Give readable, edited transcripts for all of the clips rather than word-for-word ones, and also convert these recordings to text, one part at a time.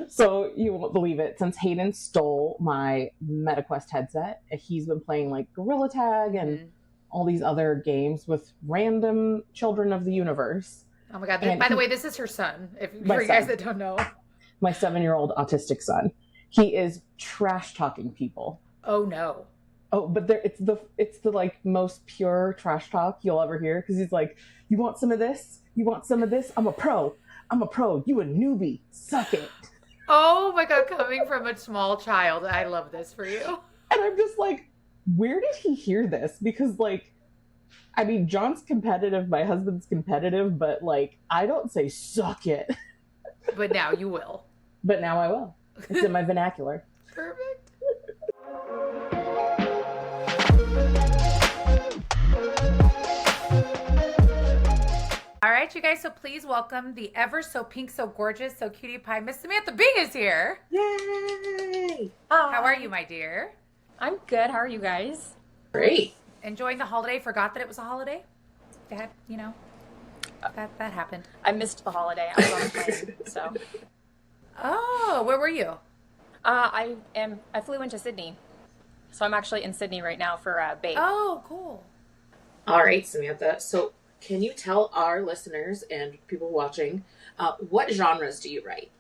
So you won't believe it. Since Hayden stole my MetaQuest headset, he's been playing like Gorilla Tag and Mm-hmm. all these other games with random children of the universe. Oh my God. And By the way, he, this is her son, if my for you guys son, that don't know. my 7-year-old autistic son, he is trash talking people. Oh no. Oh, but it's the like most pure trash talk you'll ever hear because he's like, "You want some of this? You want some of this? I'm a pro. I'm a pro. You a newbie. Suck it." Oh my God. Coming from a small child, I love this for you. And I'm just like, where did he hear this? Because like, I mean, John's competitive, my husband's competitive, but like, I don't say suck it. But now you will. But now I will. It's in my vernacular. Perfect. All right, you guys. So please welcome the ever so pink, so gorgeous, so cutie pie, Miss Samantha Bee is here. Yay! How are you, my dear? I'm good. How are you guys? Great. Enjoying the holiday? Forgot that it was a holiday? That, that happened. I missed the holiday. I was on a plane, so. Oh, where were you? I flew into Sydney, so I'm actually in Sydney right now for BAPE. Oh, cool. All right, Samantha. So, can you tell our listeners and people watching what genres do you write?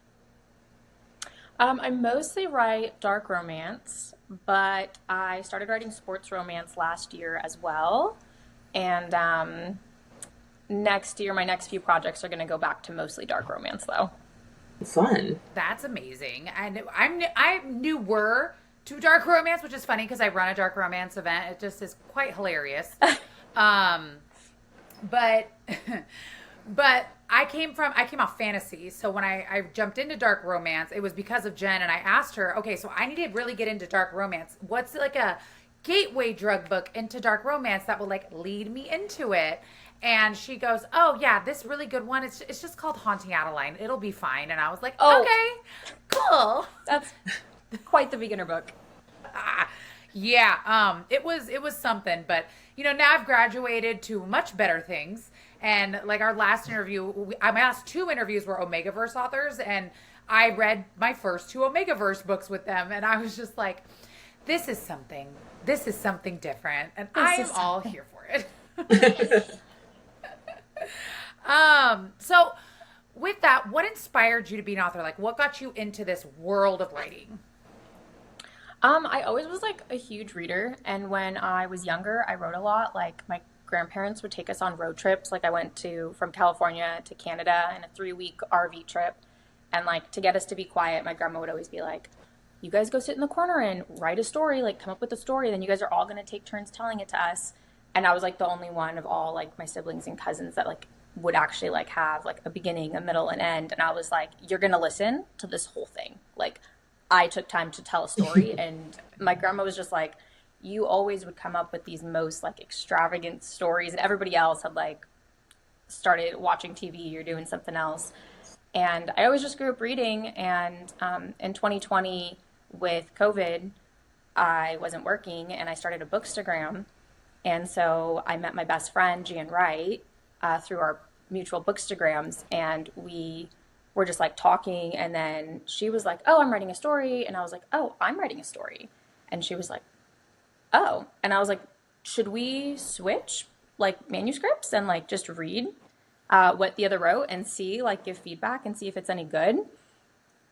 I mostly write dark romance, but I started writing sports romance last year as well, and next year my next few projects are going to go back to mostly dark romance though. Fun. That's amazing. And I'm newer to dark romance, which is funny because I run a dark romance event. It just is quite hilarious. But but I came off fantasy. So when I jumped into dark romance, it was because of Jenn, and I asked her, okay, so I need to really get into dark romance. What's like a gateway drug book into dark romance that will like lead me into it? And she goes, oh yeah, this really good one. It's just called Haunting Adeline. It'll be fine. And I was like, Oh, okay, cool. that's quite the beginner book. Yeah, it was something, but now I've graduated to much better things. And like our last interview, my last two interviews were Omegaverse authors, and I read my first two Omegaverse books with them, and I was just like, this is something. This is something different, and I am all here for it. So with that, what inspired you to be an author? Like, what got you into this world of writing? I always was like a huge reader, and when I was younger, I wrote a lot. Like my grandparents would take us on road trips. Like I went to from California to Canada in a 3-week RV trip, and like to get us to be quiet, my grandma would always be like, "You guys go sit in the corner and write a story. Like come up with a story. Then you guys are all gonna take turns telling it to us." And I was like the only one of all like my siblings and cousins that like would actually like have like a beginning, a middle, and end. And I was like, "You're gonna listen to this whole thing." Like I took time to tell a story, and my grandma was just like, you always would come up with these most like extravagant stories, and everybody else had like started watching TV or doing something else. And I always just grew up reading. And in 2020 with COVID, I wasn't working, and I started a bookstagram. And so I met my best friend, Jan Wright, through our mutual bookstagrams, and we were just like talking. And then she was like, "Oh, I'm writing a story." And I was like, "Oh, I'm writing a story." And she was like, "Oh." And I was like, "Should we switch like manuscripts and like just read what the other wrote and see, like give feedback and see if it's any good?"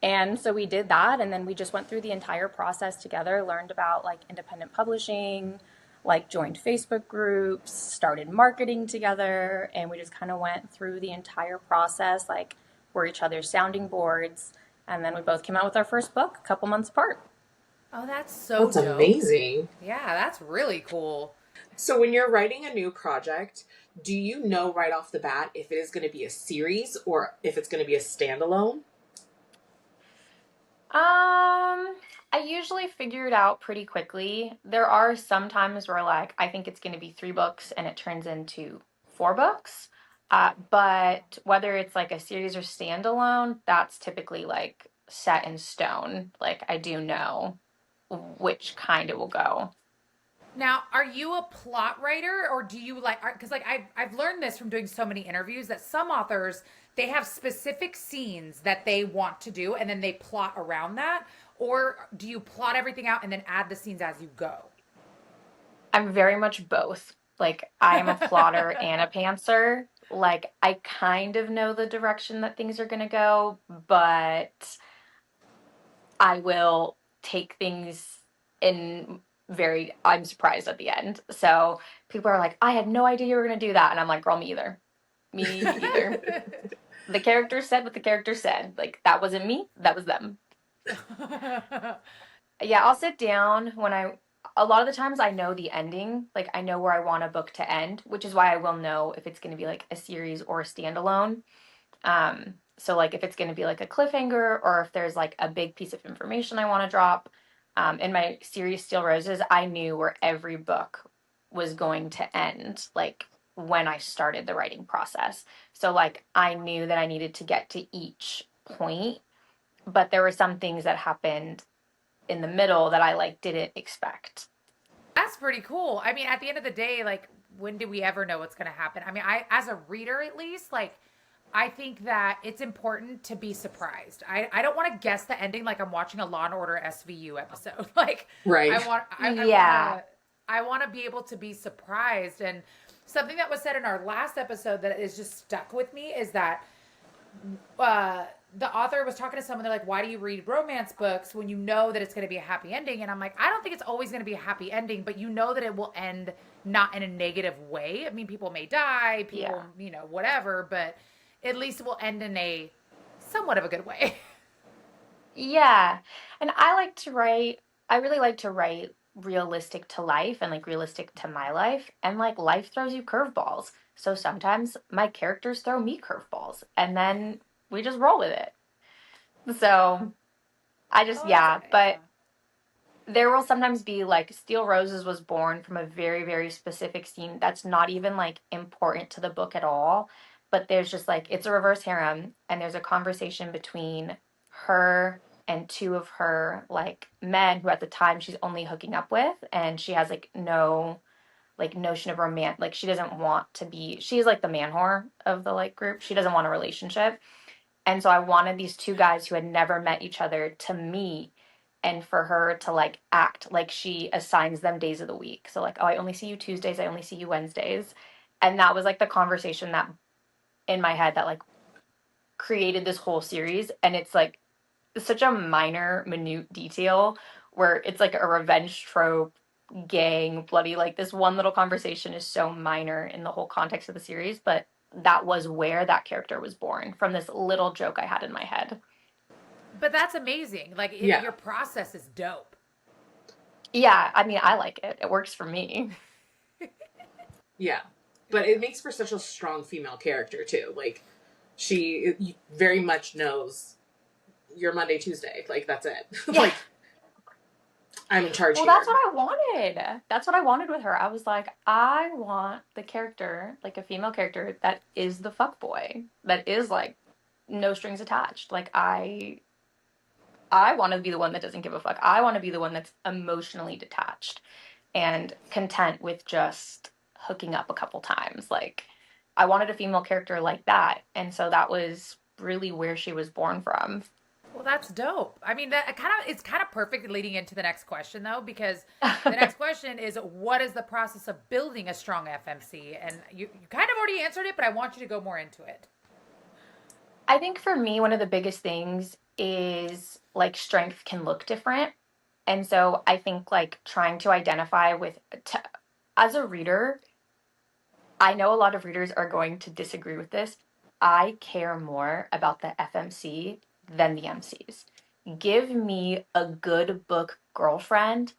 And so we did that. And then we just went through the entire process together, learned about like independent publishing, like joined Facebook groups, started marketing together. And we just kind of went through the entire process, like we're each other's sounding boards. And then we both came out with our first book a couple months apart. Oh, that's so That's dope. amazing. Yeah, that's really cool. So when you're writing a new project, do you know right off the bat if it is going to be a series or if it's going to be a standalone? I usually figure it out pretty quickly. There are some times where like I think it's going to be 3 books and it turns into 4 books. But whether it's like a series or standalone, that's typically like set in stone. Like I do know which kind it will go. Now, are you a plot writer, or do you like, because like I've learned this from doing so many interviews that some authors, they have specific scenes that they want to do and then they plot around that? Or do you plot everything out and then add the scenes as you go? I'm very much both. Like, I am a plotter and a pantser. Like, I kind of know the direction that things are going to go, but I will take things in I'm surprised at the end. So people are like, I had no idea you were going to do that. And I'm like, girl, me either. Me either. The character said what the character said. Like, that wasn't me, that was them. Yeah, I'll sit down a lot of the times I know the ending. Like, I know where I want a book to end, which is why I will know if it's going to be like a series or a standalone. So like if it's going to be like a cliffhanger or if there's like a big piece of information I want to drop. In my series Steel Roses, I knew where every book was going to end, like when I started the writing process. So like I knew that I needed to get to each point, but there were some things that happened in the middle that I like didn't expect. That's pretty cool. I mean, at the end of the day, like, when do we ever know what's going to happen? I mean, as a reader, at least, like, I think that it's important to be surprised. I don't want to guess the ending like I'm watching a Law and Order SVU episode. Like, Right. Yeah. I want to be able to be surprised. And something that was said in our last episode that is just stuck with me is that the author was talking to someone. They're like, why do you read romance books when you know that it's going to be a happy ending? And I'm like, I don't think it's always going to be a happy ending, but you know that it will end not in a negative way. I mean, people may die, people, you know, whatever, but at least it will end in a somewhat of a good way. Yeah. And I really like to write realistic to life and like realistic to my life. And like life throws you curveballs. So sometimes my characters throw me curveballs and then we just roll with it. So Oh, that's yeah, okay. but there will sometimes be like Steel Roses was born from a very, very specific scene that's not even like important to the book at all. But there's just like, it's a reverse harem, and there's a conversation between her and two of her like men who at the time she's only hooking up with, and she has like no like notion of romance. Like, she doesn't want to be, she's like the man whore of the like group. She doesn't want a relationship. And so I wanted these two guys who had never met each other to meet and for her to like act like she assigns them days of the week. So like, oh, I only see you Tuesdays, I only see you Wednesdays. And that was like the conversation that in my head that like created this whole series. And it's like such a minor, minute detail where it's like a revenge trope, gang, bloody, like this one little conversation is so minor in the whole context of the series, but that was where that character was born from this little joke I had in my head. But that's amazing. Like, Yeah. your process is dope. Yeah, I mean, I like it. It works for me. Yeah. But it makes for such a strong female character, too. Like, she very much knows you're Monday, Tuesday. Like, that's it. Yeah. Like, I'm in charge Well, here. that's what I wanted. That's what I wanted with her. I was like, I want the character, like a female character, that is the fuck boy, that is like no strings attached. Like I want to be the one that doesn't give a fuck. I want to be the one that's emotionally detached and content with just hooking up a couple times. Like, I wanted a female character like that. And so that was really where she was born from. Well, that's dope. I mean, that kind of it's kind of perfect leading into the next question though, because the next question is, what is the process of building a strong FMC? And you kind of already answered it, but I want you to go more into it. I think for me, one of the biggest things is like strength can look different. And so I think like trying to identify as a reader, I know a lot of readers are going to disagree with this. I care more about the FMC than the MCs. Give me a good book girlfriend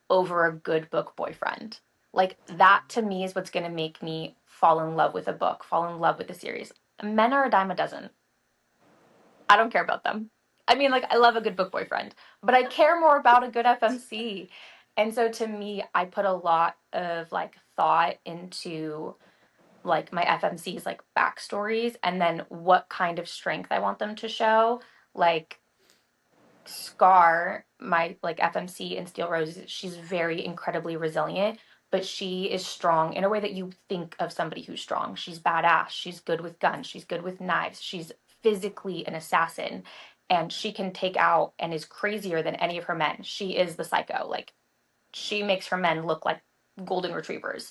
over a good book boyfriend. Like, that to me is what's going to make me fall in love with a book, fall in love with a series. Men are a dime a dozen. I don't care about them. I mean, like, I love a good book boyfriend, but I care more about a good FMC. And so to me, I put a lot of like thought into like my FMC's like backstories and then what kind of strength I want them to show. Like, Scar, my like FMC in Steel Roses, she's very incredibly resilient, but she is strong in a way that you think of somebody who's strong. She's badass. She's good with guns. She's good with knives. She's physically an assassin, and she can take out and is crazier than any of her men. She is the psycho. Like, she makes her men look like golden retrievers.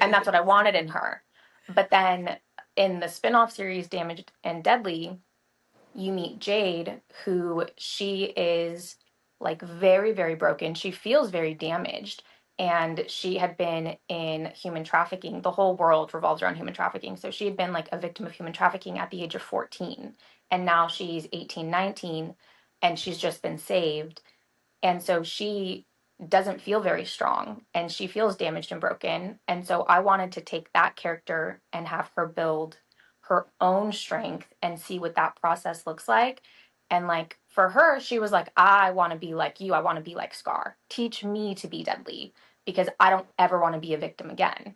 And that's what I wanted in her. But then in the spin-off series Damaged and Deadly, you meet Jade, who she is like very, very broken. She feels very damaged. And she had been in human trafficking. The whole world revolves around human trafficking. So she had been like a victim of human trafficking at the age of 14. And now she's 18, 19, and she's just been saved. And so she doesn't feel very strong, and she feels damaged and broken. And so I wanted to take that character and have her build her own strength and see what that process looks like. And like for her, she was like, I want to be like you. I want to be like Scar. Teach me to be deadly, because I don't ever want to be a victim again.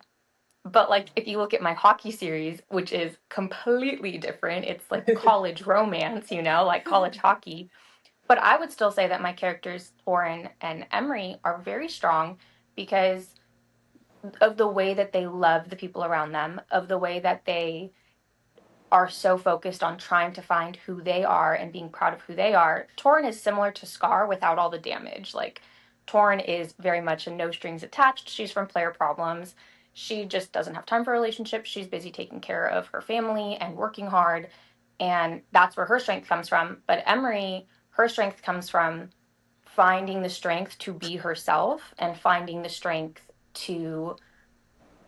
But like if you look at my hockey series, which is completely different, it's like college romance, you know, like college hockey. But I would still say that my characters, Torin and Emery, are very strong because of the way that they love the people around them, of the way that they are so focused on trying to find who they are and being proud of who they are. Torin is similar to Scar without all the damage. Like, Torin is very much a no strings attached. She's from Player Problems. She just doesn't have time for relationships. She's busy taking care of her family and working hard. And that's where her strength comes from. But Emery, her strength comes from finding the strength to be herself and finding the strength to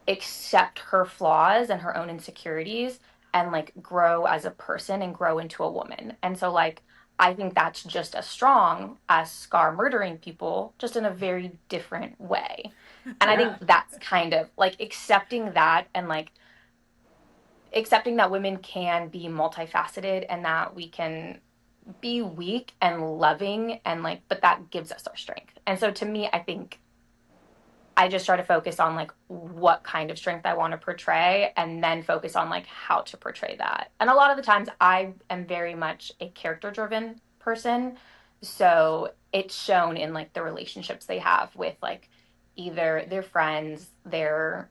accept her flaws and her own insecurities and like grow as a person and grow into a woman. And so like I think that's just as strong as Scar murdering people, just in a very different way. And I think that's kind of like accepting that, and like accepting that women can be multifaceted and that we can be weak and loving, and like, but that gives us our strength. And so to me, I think I just try to focus on like what kind of strength I want to portray, and then focus on like how to portray that. And a lot of the times I am very much a character driven person. So it's shown in like the relationships they have with like either their friends, their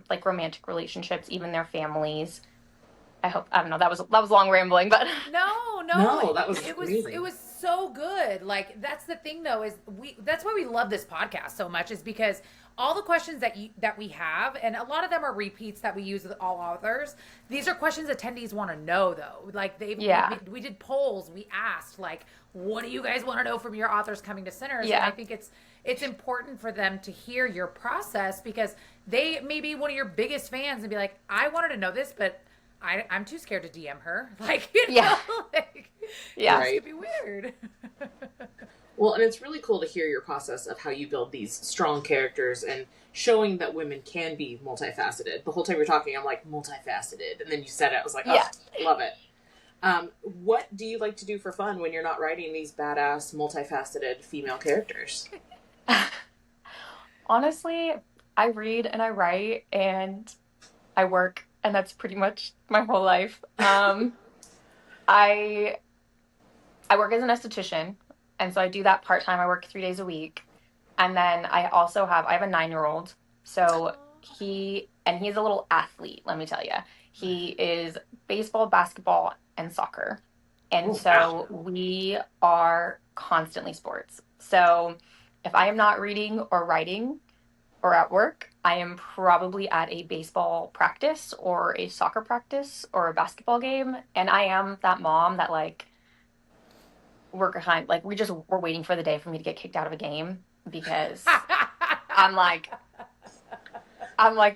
like romantic relationships, even their families. I don't know, that was long rambling, but No, that was it was so good. Like that's the thing though, is that's why we love this podcast so much, is because all the questions that we have, and a lot of them are repeats that we use with all authors. These are questions attendees want to know though. Like we did polls, we asked like, what do you guys want to know from your authors coming to Sinners? Yeah. And I think it's important for them to hear your process, because they may be one of your biggest fans and be like, I wanted to know this, but I'm too scared to DM her. Like, you know, like, yeah, it's gonna be weird. Well, and it's really cool to hear your process of how you build these strong characters and showing that women can be multifaceted. The whole time you're talking, I'm like, multifaceted. And then you said it, I was like, oh, love it. What do you like to do for fun when you're not writing these badass, multifaceted female characters? Honestly, I read and I write and I work, and that's pretty much my whole life. I work as an esthetician, and so I do that part-time. I work 3 days a week. And then I have a 9-year-old. So he's a little athlete, let me tell you. He is baseball, basketball, and soccer. And we are constantly sports. So if I am not reading or writing or at work, I am probably at a baseball practice or a soccer practice or a basketball game. And I am that mom that like we're waiting for the day for me to get kicked out of a game, because I'm like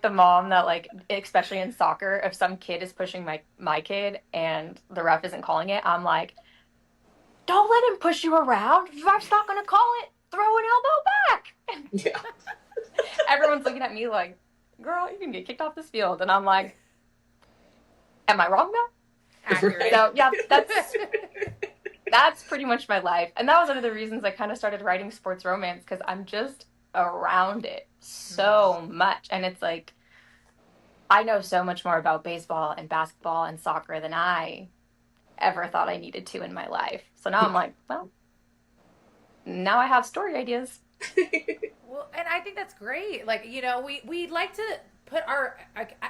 the mom that like, especially in soccer, if some kid is pushing my kid and the ref isn't calling it, I'm like, don't let him push you around. If the ref's not going to call it, throw an elbow back. Yeah. Everyone's looking at me like, girl, you can get kicked off this field. And I'm like, am I wrong now? Accurate. So yeah, that's pretty much my life. And that was one of the reasons I kind of started writing sports romance, because I'm just around it so much. And it's like, I know so much more about baseball and basketball and soccer than I ever thought I needed to in my life. So now I'm like, well, now I have story ideas. Well, and I think that's great. Like, you know, we like to put our,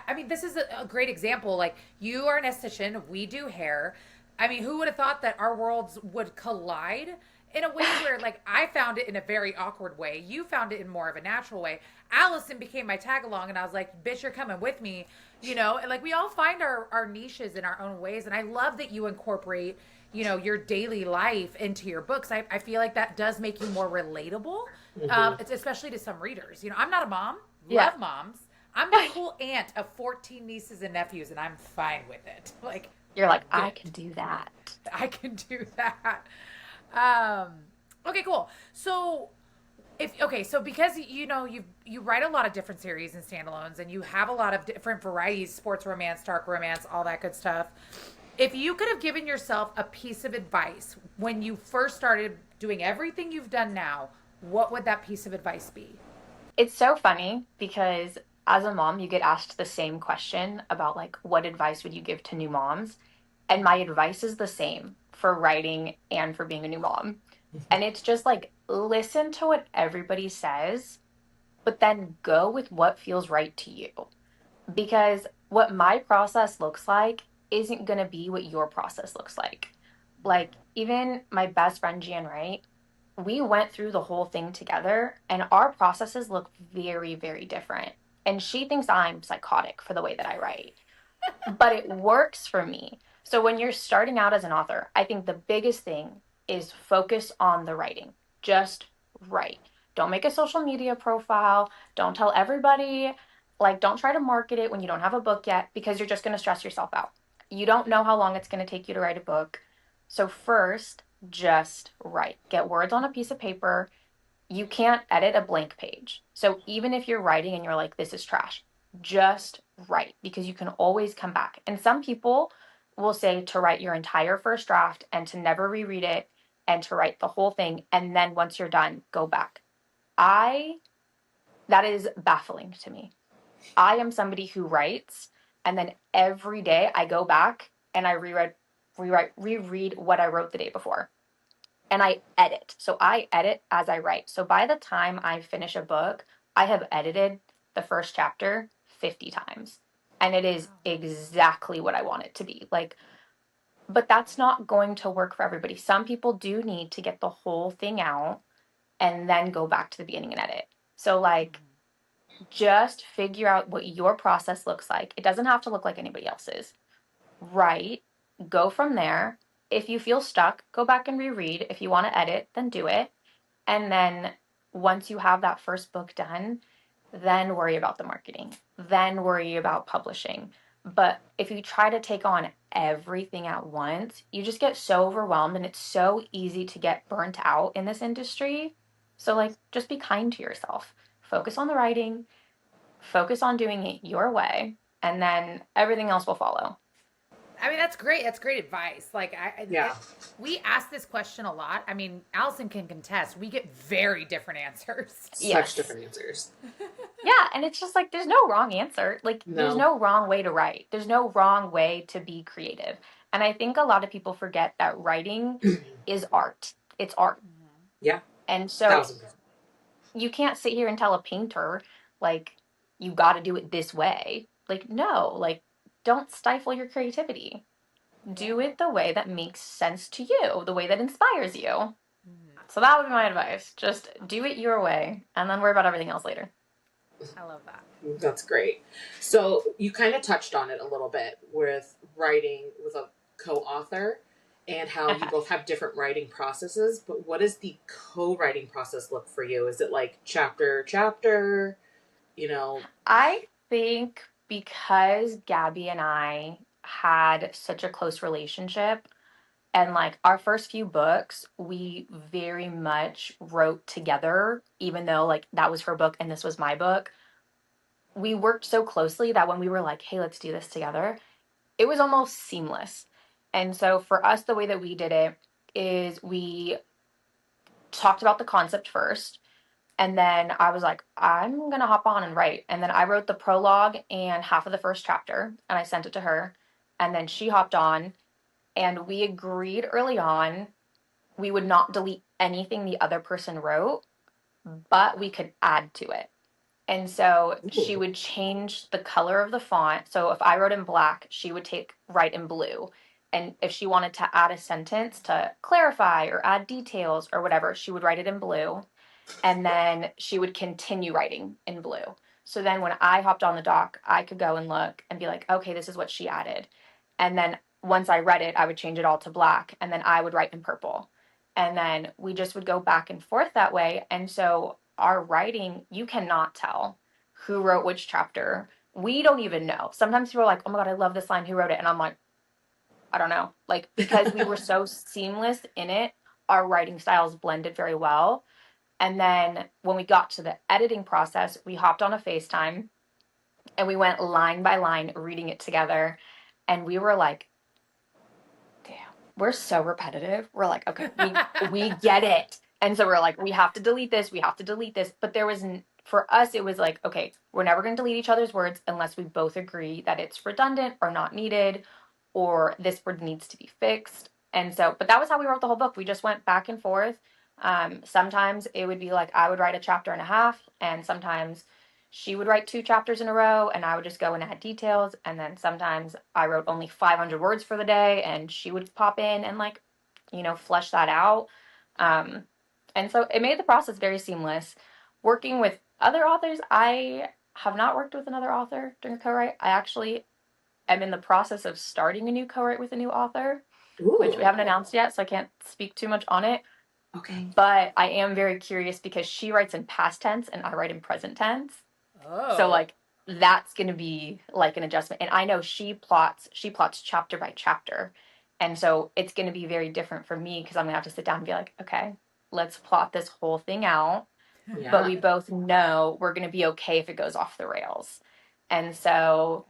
I mean, this is a great example. Like, you are an esthetician, we do hair. I mean, who would have thought that our worlds would collide in a way where, like, I found it in a very awkward way. You found it in more of a natural way. Allison became my tag along, and I was like, bitch, you're coming with me, you know? And, like, we all find our niches in our own ways. And I love that you incorporate, you know, your daily life into your books. I feel like that does make you more relatable, it's especially to some readers. You know, I'm not a mom, Yeah. love moms. I'm the cool aunt of 14 nieces and nephews, and I'm fine with it. Like, You're like, I good. can do that. I can do that. Um, okay, cool. So, so because you know you write a lot of different series and standalones, and you have a lot of different varieties, sports romance, dark romance, all that good stuff. If you could have given yourself a piece of advice when you first started doing everything you've done now, what would that piece of advice be? It's so funny because as a mom, you get asked the same question about like, what advice would you give to new moms? And my advice is the same for writing and for being a new mom. And it's just like, listen to what everybody says, but then go with what feels right to you. Because what my process looks like isn't going to be what your process looks like. Like, even my best friend, Jan, right? We went through the whole thing together, and our processes look very, very different. And she thinks I'm psychotic for the way that I write, but it works for me. So when you're starting out as an author, I think the biggest thing is focus on the writing. Just write. Don't make a social media profile. Don't tell everybody. Like, don't try to market it when you don't have a book yet because you're just going to stress yourself out. You don't know how long it's going to take you to write a book. So, first, just write. Get words on a piece of paper. You can't edit a blank page. So, even if you're writing and you're like, this is trash, just write because you can always come back. And some people will say to write your entire first draft and to never reread it and to write the whole thing. And then once you're done, go back. I, that is baffling to me. I am somebody who writes and then every day I go back and I reread what I wrote the day before. And I edit. So I edit as I write. So by the time I finish a book, I have edited the first chapter 50 times. And it is exactly what I want it to be. Like, but that's not going to work for everybody. Some people do need to get the whole thing out and then go back to the beginning and edit. So, like, just figure out what your process looks like. It doesn't have to look like anybody else's. Write, go from there. If you feel stuck, go back and reread. If you want to edit, then do it. And then once you have that first book done, then worry about the marketing, then worry about publishing. But if you try to take on everything at once, you just get so overwhelmed and it's so easy to get burnt out in this industry. So, like, just be kind to yourself. Focus on the writing, focus on doing it your way, and then everything else will follow. I mean, that's great. That's great advice. Like, Yeah. we ask this question a lot. I mean, Allison can contest. We get very different answers. Such Yes. different answers. Yeah, and it's just like there's no wrong answer. Like, there's No. no wrong way to write. There's no wrong way to be creative. And I think a lot of people forget that writing is art. It's art. Yeah. And so 1000%. you can't sit here and tell a painter, like, you got to do it this way. Like, no, like, don't stifle your creativity. Do it the way that makes sense to you, the way that inspires you. So that would be my advice. Just do it your way and then worry about everything else later. I love that. That's great. So you kind of touched on it a little bit with writing with a co-author and how you both have different writing processes, but what does the co-writing process look for you? Is it like chapter, you know? I think because Gabby and I had such a close relationship, and like our first few books, we very much wrote together, even though like that was her book and this was my book. We worked so closely that when we were like, hey, let's do this together, it was almost seamless. And so for us, the way that we did it is we talked about the concept first. And then I was like, I'm going to hop on and write. And then I wrote the prologue and half of the first chapter and I sent it to her. And then she hopped on and we agreed early on we would not delete anything the other person wrote but we could add to it. And so she Ooh. would change the color of the font. So if I wrote in black, she would write in blue. And if she wanted to add a sentence to clarify or add details or whatever, she would write it in blue. And then she would continue writing in blue. So then when I hopped on the doc, I could go and look and be like, okay, this is what she added. And then once I read it, I would change it all to black, and then I would write in purple. And then we just would go back and forth that way. And so our writing, you cannot tell who wrote which chapter. We don't even know. Sometimes people are like, oh my God, I love this line. Who wrote it? And I'm like, I don't know. Like, because we were so seamless in it, our writing styles blended very well. And then when we got to the editing process, we hopped on a FaceTime and we went line by line reading it together. And we were like, damn, we're so repetitive. We're like, okay, we get it. And so we're like, we have to delete this. We have to delete this. But there was, for us, it was like, okay, we're never going to delete each other's words unless we both agree that it's redundant or not needed, or this word needs to be fixed. And so, but that was how we wrote the whole book. We just went back and forth. Sometimes it would be like I would write a chapter and a half, and sometimes she would write 2 chapters in a row, and I would just go and add details. And then sometimes I wrote only 500 words for the day, and she would pop in and like, flesh that out. And so it made the process very seamless. Working with other authors, I have not worked with another author during a co-write. I actually am in the process of starting a new co-write with a new author, Ooh. which we haven't announced yet, so I can't speak too much on it. Okay. But I am very curious because she writes in past tense and I write in present tense. Oh. So like that's going to be like an adjustment. And I know she plots chapter by chapter. And so it's going to be very different for me because I'm going to have to sit down and be like, okay, let's plot this whole thing out. Yeah. But we both know we're going to be okay if it goes off the rails. And so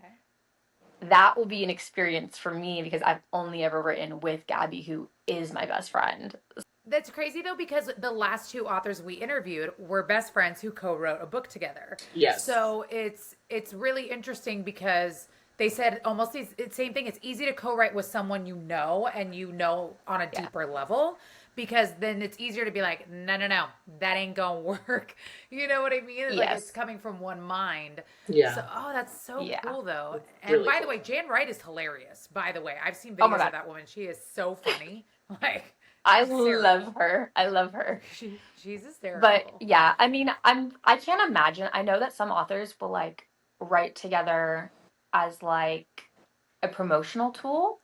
that will be an experience for me because I've only ever written with Gabby, who is my best friend. That's crazy though, because the last 2 authors we interviewed were best friends who co-wrote a book together. Yes. So it's really interesting because they said almost the same thing. It's easy to co-write with someone and on a deeper level, because then it's easier to be like, no, that ain't gonna work. You know what I mean? Yes. Like it's coming from one mind. Yeah. So, that's so cool though. That's and really by cool. the way, Jan Wright is hilarious. By the way, I've seen Oh my videos God. of that woman. She is so funny. Like. I love her. I love her. She's hysterical. But yeah, I mean, I can't imagine. I know that some authors will like write together as like a promotional tool,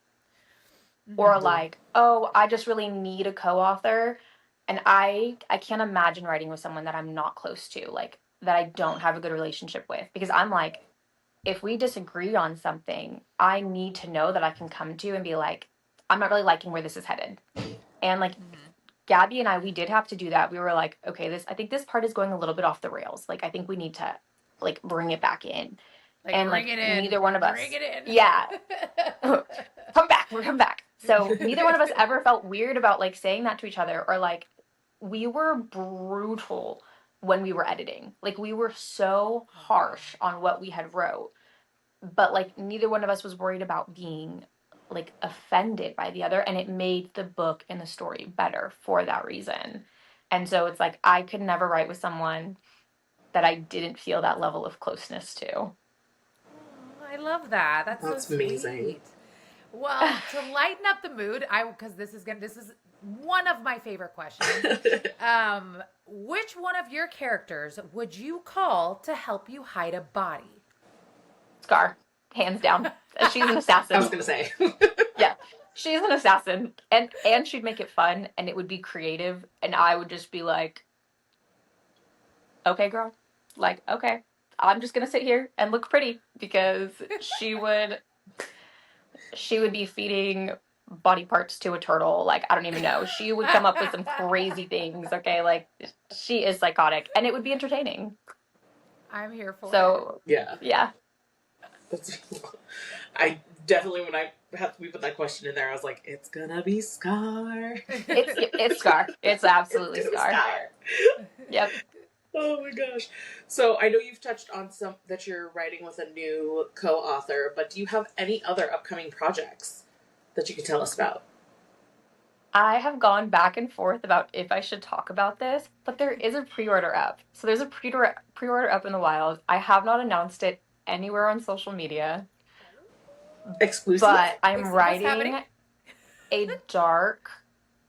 or like, oh, I just really need a co-author. And I can't imagine writing with someone that I'm not close to, like that I don't have a good relationship with, because I'm like, if we disagree on something, I need to know that I can come to and be like, I'm not really liking where this is headed. And like Gabby and I, we did have to do that. We were like, okay, I think this part is going a little bit off the rails. Like, I think we need to like bring it back in. And bring it in. Neither one of us. Bring it in. Yeah. Come back. So neither one of us ever felt weird about like saying that to each other, or like we were brutal when we were editing. Like we were so harsh on what we had wrote, but like neither one of us was worried about being like offended by the other, and it made the book and the story better for that reason. And so it's like I could never write with someone that I didn't feel that level of closeness to. Oh, I love that. That's so amazing. Sweet. Well, to lighten up the mood, because this is one of my favorite questions. Which one of your characters would you call to help you hide a body? Scar, hands down. She's an assassin. I was gonna say. Yeah, she's an assassin, and she'd make it fun, and it would be creative, and I would just be like, okay, girl, like, okay, I'm just gonna sit here and look pretty, because she would be feeding body parts to a turtle. Like, I don't even know. She would come up with some crazy things. Okay, like she is psychotic, and it would be entertaining. I'm here for it. So yeah. I definitely, when we put that question in there, I was like, it's gonna be Scar. It's Scar. It's absolutely Scar. Yep. Oh my gosh. So I know you've touched on some that you're writing with a new co-author, but do you have any other upcoming projects that you can tell us about? I have gone back and forth about if I should talk about this, but there is a pre-order up. So there's a pre-order up in the wild. I have not announced it anywhere on social media, Exclusive? but I'm What's writing happening? a dark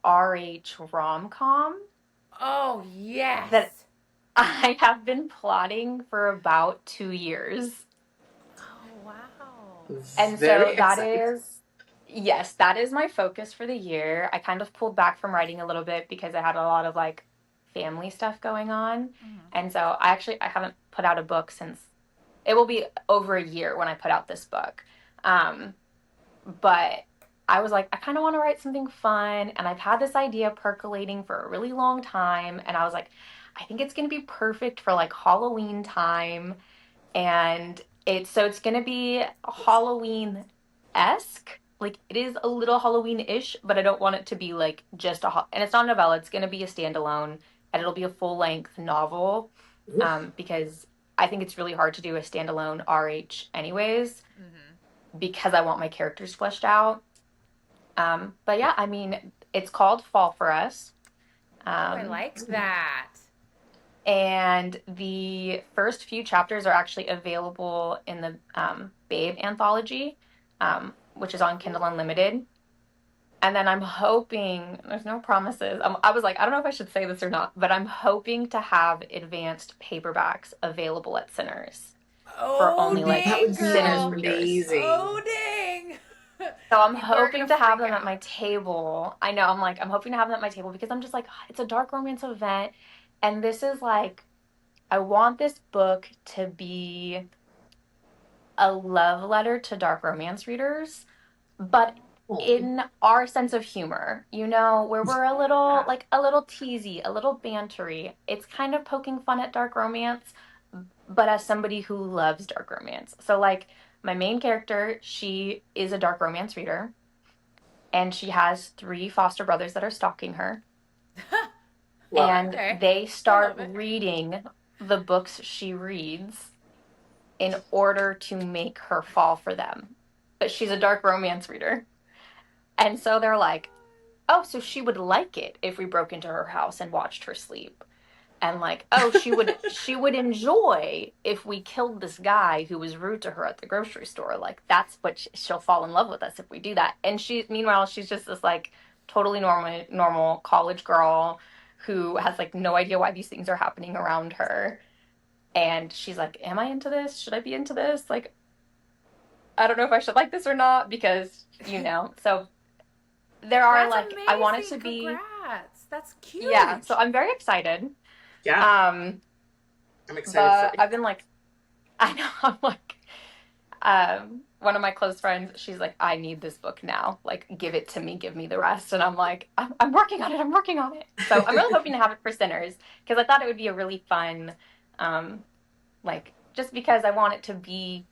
RH rom-com Oh, yes. that I have been plotting for about 2 years. Oh, wow. And Very so that exciting. is, yes, that is my focus for the year. I kind of pulled back from writing a little bit because I had a lot of like family stuff going on. And so I haven't put out a book since it will be over a year when I put out this book. But I was like, I kind of want to write something fun. And I've had this idea percolating for a really long time. And I was like, I think it's going to be perfect for like Halloween time. And it's going to be Halloween-esque. Like it is a little Halloween-ish, but I don't want it to be like just and it's not a novella. It's going to be a standalone, and it'll be a full-length novel. Because I think it's really hard to do a standalone RH anyways, because I want my characters fleshed out. But yeah, I mean, it's called Fall for Us. I like that. And the first few chapters are actually available in the Babe anthology, which is on Kindle Unlimited. And then I'm hoping, there's no promises. I was like, I don't know if I should say this or not, but I'm hoping to have advanced paperbacks available at Sinners for only like dang, That would be Sinners amazing. readers. Oh, dang. So I'm People are hoping gonna to have freak them at out. my table. I know, I'm hoping to have them at my table because I'm just like, it's a dark romance event. And this is like, I want this book to be a love letter to dark romance readers, but in our sense of humor, where we're a little Yeah. a little teasy, a little bantery. It's kind of poking fun at dark romance, but as somebody who loves dark romance. So like my main character, she is a dark romance reader, and she has 3 foster brothers that are stalking her. Love And Okay. they I start love it. reading the books she reads in order to make her fall for them. But she's a dark romance reader. And so they're like, oh, so she would like it if we broke into her house and watched her sleep. And like, oh, she would enjoy if we killed this guy who was rude to her at the grocery store. Like that's what she'll fall in love with us if we do that. And meanwhile, she's just this like totally normal college girl who has like no idea why these things are happening around her. And she's like, am I into this? Should I be into this? Like, I don't know if I should like this or not because, so there are That's like, amazing. I want it to be, Congrats. That's cute. yeah, so I'm very excited. Yeah, I'm excited but for you. I've been like, I know, I'm like, one of my close friends, she's like, I need this book now. Like, give it to me, give me the rest. And I'm like, I'm working on it. I'm working on it. So I'm really hoping to have it for Sinners because I thought it would be a really fun, just because I want it to be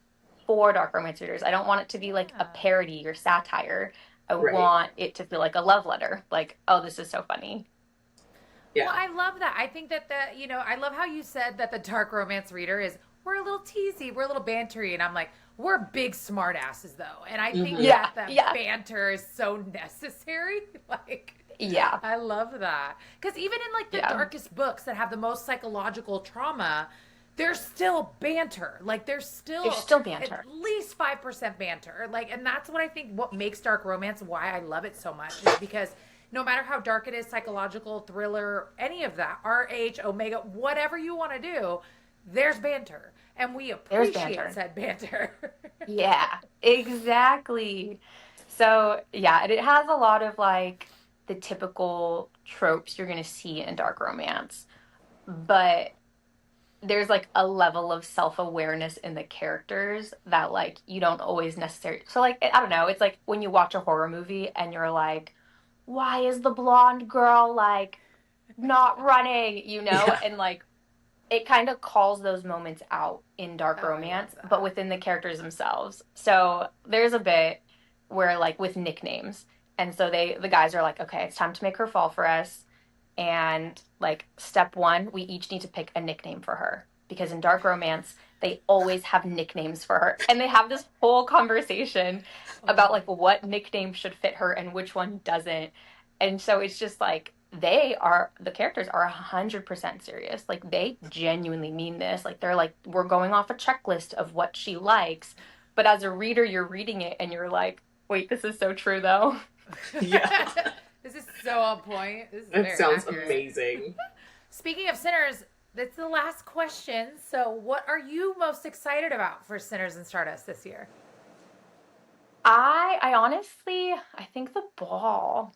for dark romance readers. I don't want it to be like a parody or satire. I want it to feel like a love letter. Like, oh, this is so funny. Yeah. Well, I love that. I think that I love how you said that the dark romance reader is, we're a little teasy, we're a little bantery, and I'm like, we're big smart asses though. And I think that banter is so necessary. Like, yeah, I love that. Because even in like the darkest books that have the most psychological trauma, there's still banter. Like there's still banter. At least 5% banter. Like, and that's what I think what makes dark romance, why I love it so much, is because no matter how dark it is, psychological, thriller, any of that, RH, Omega, whatever you want to do, there's banter. And we appreciate said banter. Yeah, exactly. So, yeah, it has a lot of like the typical tropes you're going to see in dark romance. But there's like a level of self-awareness in the characters that like you don't always necessarily. So like, I don't know, it's like when you watch a horror movie and you're like, why is the blonde girl like not running, And like it kind of calls those moments out in dark romance, but within the characters themselves. So there's a bit where like with nicknames. And so the guys are like, okay, it's time to make her fall for us. And like step 1, we each need to pick a nickname for her. Because in dark romance, they always have nicknames for her. And they have this whole conversation about like what nickname should fit her and which one doesn't. And so it's just like the characters are 100% serious. Like they genuinely mean this. Like they're like, we're going off a checklist of what she likes. But as a reader, you're reading it and you're like, wait, this is so true though. Yeah. This is so on point. This is That very sounds accurate. amazing. Speaking of Sinners, that's the last question. So, what are you most excited about for Sinners and Stardust this year? I honestly, I think the ball.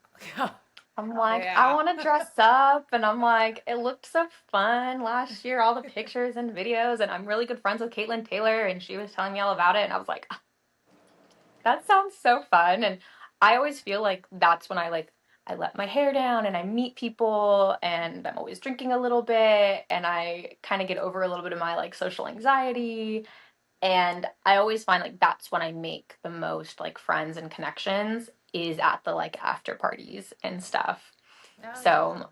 I'm like, I Yeah. want to dress up, and I'm like, it looked so fun last year, all the pictures and videos, and I'm really good friends with Caitlin Taylor, and she was telling me all about it, and I was like, "Ah, that sounds so fun." And I always feel like that's when I let my hair down and I meet people, and I'm always drinking a little bit, and I kind of get over a little bit of my like social anxiety, and I always find like that's when I make the most like friends and connections is at the like after parties and stuff. Oh, yeah. So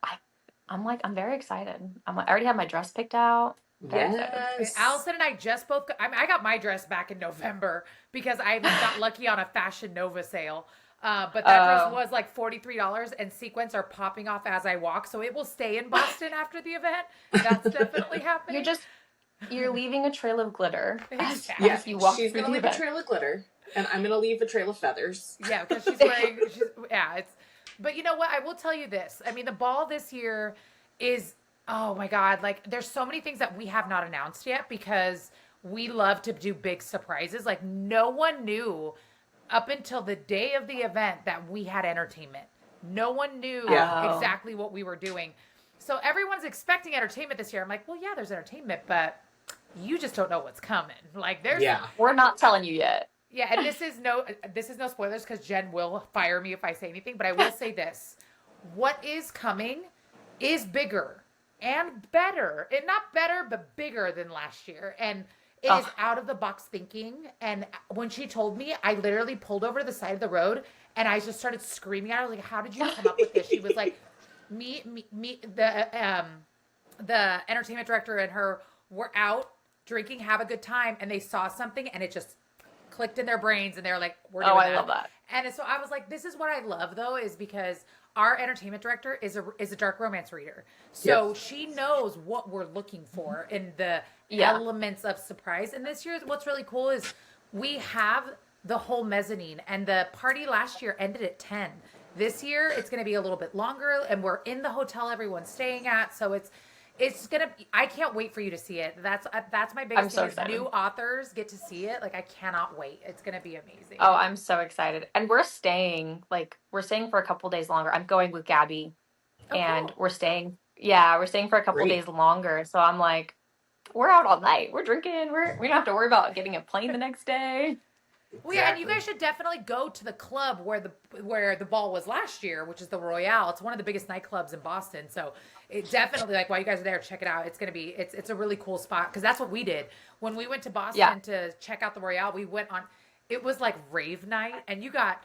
I'm like, I'm very excited. I already have my dress picked out. I'm very excited. Yes. Allison and I just both I got my dress back in November because I got lucky on a Fashion Nova sale. But that dress was like $43 and sequins are popping off as I walk. So it will stay in Boston after the event. That's definitely happening. You're leaving a trail of glitter Exactly. Yeah, as you walk she's through gonna the leave a event. trail of glitter, and I'm gonna leave a trail of feathers. Yeah, because it's, but you know what? I will tell you this. I mean, the ball this year is, oh my God, like there's so many things that we have not announced yet because we love to do big surprises. Like no one knew up until the day of the event that we had entertainment. No one knew Yeah. exactly what we were doing. So everyone's expecting entertainment this year. I'm like, well, yeah, there's entertainment, but you just don't know what's coming. Like there's Yeah. We're not telling you yet. yeah, and this is no spoilers because Jen will fire me if I say anything, but I will say this. What is coming is bigger and better. And not better, but bigger than last year. And it is Oh, out of the box thinking. And when she told me, I literally pulled over to the side of the road and I just started screaming at her, like, how did you come up with this? She was like, the entertainment director and her were out drinking, have a good time, and they saw something and it just clicked in their brains and they're like, we're doing I that. love that. And so I was like, this is what I love though, is because our entertainment director is a dark romance reader. So Yep. she knows what we're looking for in the Yeah. elements of surprise. And this year, what's really cool is we have the whole mezzanine, and the party last year ended at 10. This year, it's going to be a little bit longer, and we're in the hotel everyone's staying at. So it's gonna. I can't wait for you to see it. That's my biggest I'm thing. so Is excited. new authors get to see it. Like I cannot wait. It's gonna be amazing. Oh, I'm so excited. And we're staying for a couple days longer. I'm going with Gabby Oh, and cool. we're staying for a couple Great. days longer. So I'm like, we're out all night. We're drinking. We don't have to worry about getting a plane the next day. Well, yeah, and you Exactly. guys should definitely go to the club where the ball was last year, which is the Royale. It's one of the biggest nightclubs in Boston. So it definitely, like, while you guys are there, check it out. It's a really cool spot because that's what we did when we went to Yeah. Boston to check out the Royale. We went on. It was like rave night, and you got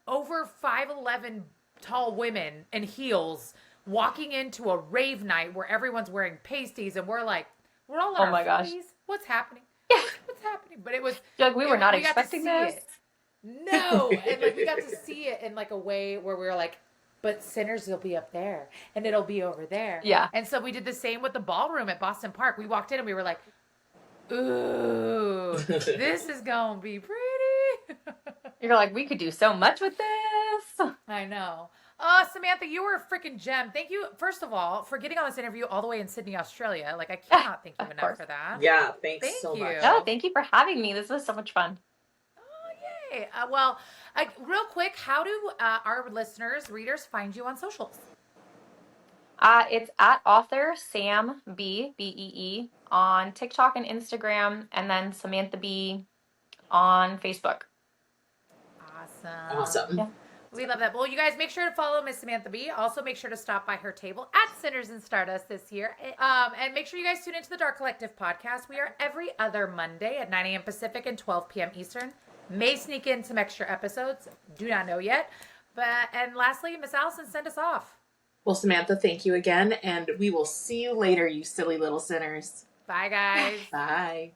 over 5'11" tall women in heels walking into a rave night where everyone's wearing pasties, and we're all in Oh our my gosh. 40s. What's happening? Yeah. What's happening? But it was You're like, we were not we got to expecting see this. it. No, and like we got to see it in like a way where we were like, but Sinners will be up there and it'll be over there. Yeah. And so we did the same with the ballroom at Boston Park. We walked in and we were like, ooh, this is gonna be pretty. You're like, we could do so much with this. I know. Samantha, you were a freaking gem. Thank you, first of all, for getting on this interview all the way in Sydney, Australia. Like, I cannot thank you Of enough course. for that. Yeah, thanks Thank so you. much. No, thank you for having me. This was so much fun. Oh, yay. Real quick, how do our listeners, readers, find you on socials? It's at author Sam Bee on TikTok and Instagram, and then Samantha Bee on Facebook. Awesome. Awesome. Yeah. We love that. Well, you guys make sure to follow Miss Samantha Bee. Also, make sure to stop by her table at Sinners and Stardust this year. And make sure you guys tune into the Dark Collective podcast. We are every other Monday at 9 a.m. Pacific and 12 p.m. Eastern. May sneak in some extra episodes. Do not know yet. And lastly, Miss Allison, send us off. Well, Samantha, thank you again, and we will see you later, you silly little sinners. Bye, guys. Bye.